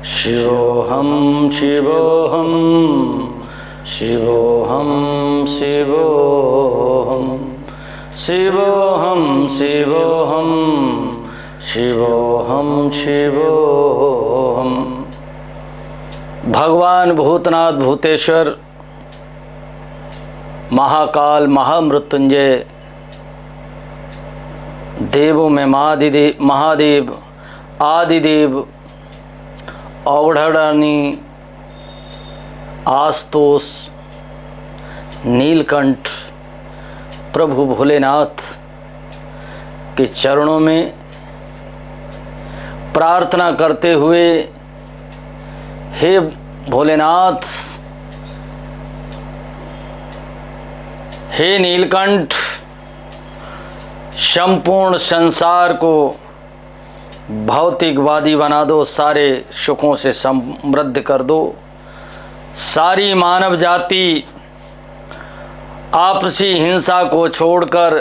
शिवोऽहं शिवोऽहं शिवोऽहं शिवोऽहं शिवोऽहं शिवोऽहं शिवोऽहं शिवोऽहं। भगवान भूतनाथ भूतेश्वर महाकाल महामृत्युंजय देवों में महादेव आदिदेव औढ़ानी आस्तोष नीलकंठ प्रभु भोलेनाथ के चरणों में प्रार्थना करते हुए, हे भोलेनाथ, हे नीलकंठ, संपूर्ण संसार को भौतिकवादी बना दो, सारे सुखों से समृद्ध कर दो। सारी मानव जाति आपसी हिंसा को छोड़कर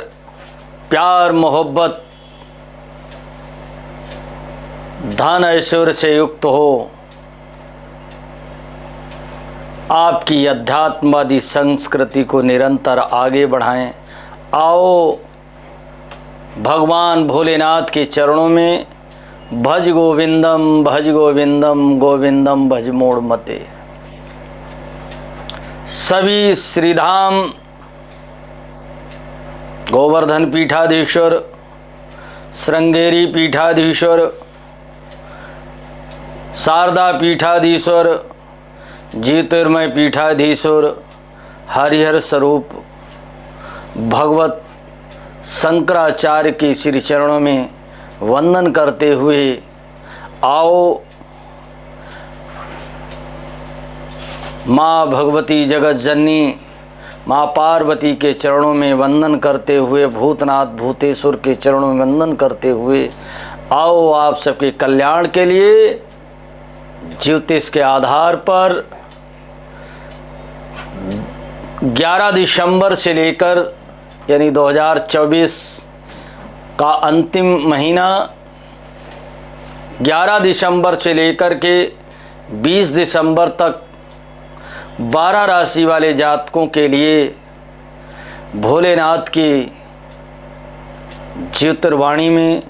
प्यार मोहब्बत धन ऐश्वर्य से युक्त हो। आपकी अध्यात्मवादी संस्कृति को निरंतर आगे बढ़ाएं। आओ भगवान भोलेनाथ के चरणों में भज गोविंदम गोविंदम भज मोड़ मते। सभी श्रीधाम गोवर्धन पीठाधीश्वर, श्रृंगेरी पीठाधीश्वर, शारदा पीठाधीश्वर, ज्योतिर्मय पीठाधीश्वर, हरिहर स्वरूप भगवत शंकराचार्य के श्री चरणों में वंदन करते हुए आओ माँ भगवती जगत जननी माँ पार्वती के चरणों में वंदन करते हुए, भूतनाथ भूतेश्वर के चरणों में वंदन करते हुए आओ आप सबके कल्याण के लिए ज्योतिष के आधार पर 11 दिसंबर से लेकर यानी 2024 का अंतिम महीना 11 दिसंबर से लेकर के 20 दिसंबर तक 12 राशि वाले जातकों के लिए भोलेनाथ की ज्योतिर्वाणी में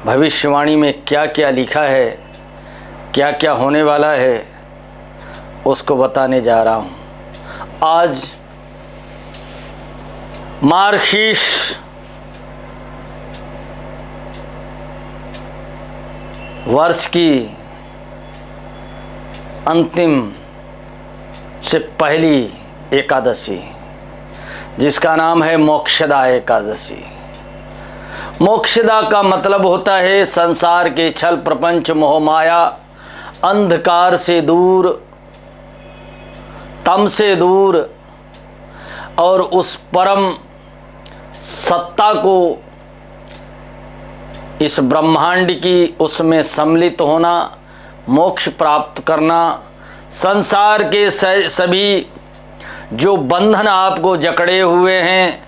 भविष्यवाणी में क्या क्या लिखा है, क्या क्या होने वाला है, उसको बताने जा रहा हूँ। आज मार्गशीर्ष वर्ष की अंतिम से पहली एकादशी, जिसका नाम है मोक्षदा एकादशी। मोक्षदा का मतलब होता है संसार के छल प्रपंच मोह माया अंधकार से दूर, तम से दूर और उस परम सत्ता को, इस ब्रह्मांड की उसमें सम्मिलित होना, मोक्ष प्राप्त करना। संसार के सभी जो बंधन आपको जकड़े हुए हैं,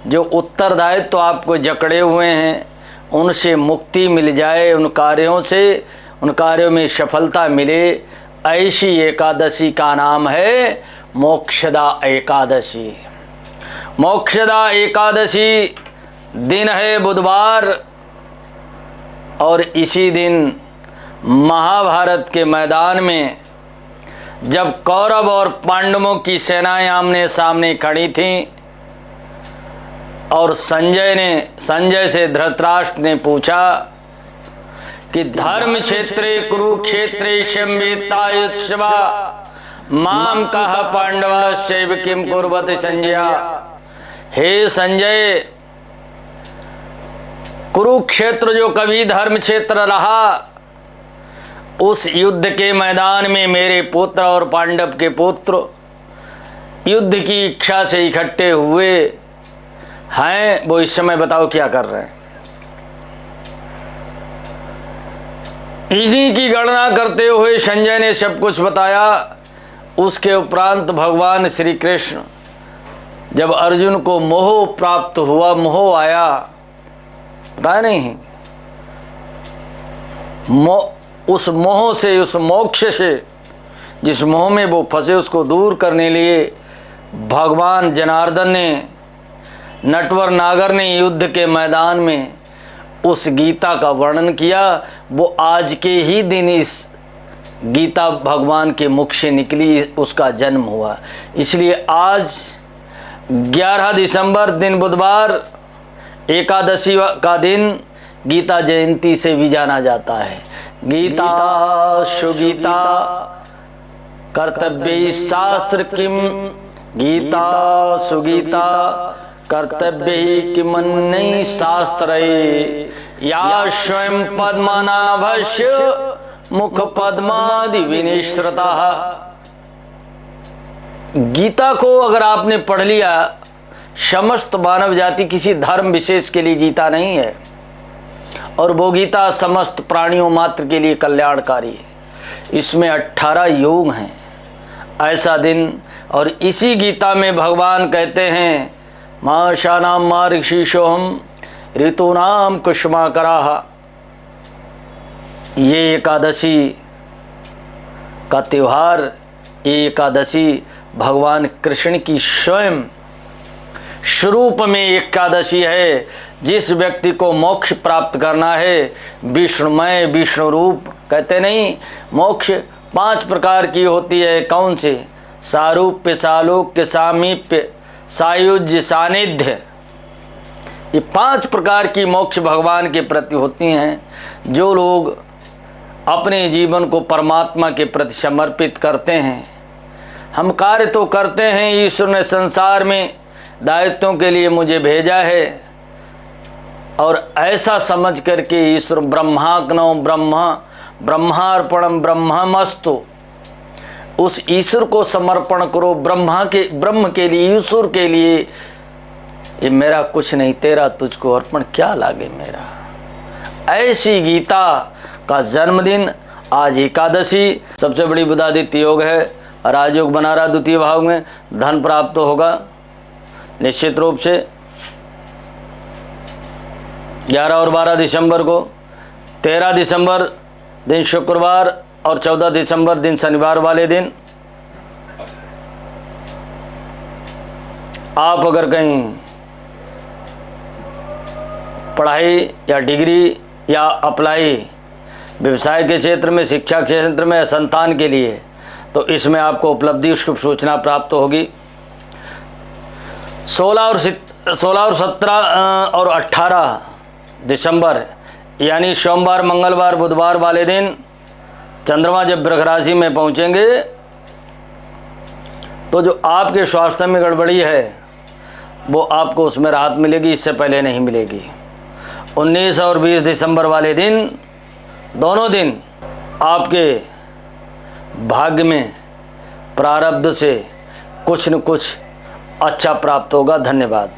जो उत्तरदायित्व तो आपको जकड़े हुए हैं, उनसे मुक्ति मिल जाए, उन कार्यों से, उन कार्यों में सफलता मिले, ऐसी एकादशी का नाम है मोक्षदा एकादशी। मोक्षदा एकादशी दिन है बुधवार, और इसी दिन महाभारत के मैदान में जब कौरव और पांडवों की सेनाएं आमने सामने खड़ी थीं और संजय से धृतराष्ट्र ने पूछा कि धर्म क्षेत्रे कुरुक्षेत्रे संवेतायुत्सवा माम कहा पांडवा शैव किम कुर्वते संजय। हे संजय, कुरुक्षेत्र जो कभी धर्म क्षेत्र रहा, उस युद्ध के मैदान में मेरे पुत्र और पांडव के पुत्र युद्ध की इच्छा से इकट्ठे हुए हैं, वो इस समय बताओ क्या कर रहे हैं। इसी की गणना करते हुए संजय ने सब कुछ बताया। उसके उपरांत भगवान श्री कृष्ण जब अर्जुन को मोह प्राप्त हुआ, मोह आया, पता नहीं उस मोह से, उस मोक्ष से, जिस मोह में वो फंसे उसको दूर करने लिए भगवान जनार्दन ने, नटवर नागर ने युद्ध के मैदान में उस गीता का वर्णन किया। वो आज के ही दिन इस गीता भगवान के मुख से निकली, उसका जन्म हुआ। इसलिए आज 11 दिसंबर दिन बुधवार एकादशी का दिन गीता जयंती से भी जाना जाता है। गीता सुगीता कर्तव्य शास्त्र किम, गीता सुगीता कर्तव्य ही किमन्यि शास्त्रे, या स्वयं पद्मनाभस्य मुख पद्मादि विनिश्रिता। गीता को अगर आपने पढ़ लिया, समस्त मानव जाति, किसी धर्म विशेष के लिए गीता नहीं है, और वो गीता समस्त प्राणियों मात्र के लिए कल्याणकारी है। इसमें 18 योग हैं। ऐसा दिन, और इसी गीता में भगवान कहते हैं माशानाम मार्गशीर्षोहम ऋतूनाम कुष्माकराः। ये एकादशी का त्यौहार, ये एकादशी भगवान कृष्ण की स्वयं स्वरूप में एकादशी है। जिस व्यक्ति को मोक्ष प्राप्त करना है, विष्णुमय विष्णु रूप कहते नहीं, मोक्ष 5 प्रकार की होती है। कौन से? सारूप्य, सालोक्य, सामीप्य, सायुज्य, सानिध्य। ये 5 प्रकार की मोक्ष भगवान के प्रति होती हैं। जो लोग अपने जीवन को परमात्मा के प्रति समर्पित करते हैं, हम कार्य तो करते हैं, ईश्वर ने संसार में दायित्वों के लिए मुझे भेजा है, और ऐसा समझ करके ईश्वर ब्रह्माग्नौ ब्रह्मार्पणम ब्रह्ममस्तु, उस ईश्वर को समर्पण करो। ब्रह्म के लिए, ईश्वर के लिए। ये मेरा कुछ नहीं, तेरा तुझको अर्पण, क्या लागे मेरा। ऐसी गीता का जन्मदिन आज एकादशी। सबसे बड़ी बुधादित्य योग है, राजयोग बना रहा द्वितीय भाव में, धन प्राप्त होगा निश्चित रूप से। 11 और 12 दिसंबर को, 13 दिसंबर दिन शुक्रवार और 14 दिसंबर दिन शनिवार वाले दिन आप अगर कहीं पढ़ाई या डिग्री या अप्लाई व्यवसाय के क्षेत्र में, शिक्षा के क्षेत्र में, संतान के लिए, तो इसमें आपको उपलब्धि, शुभ सूचना प्राप्त होगी। 16 और 17 और 18 दिसंबर यानी सोमवार, मंगलवार, बुधवार वाले दिन चंद्रमा जब वृष राशि में पहुंचेंगे, तो जो आपके स्वास्थ्य में गड़बड़ी है वो आपको उसमें राहत मिलेगी, इससे पहले नहीं मिलेगी। 19 और 20 दिसंबर वाले दिन, दोनों दिन आपके भाग्य में प्रारब्ध से कुछ न कुछ अच्छा प्राप्त होगा। धन्यवाद।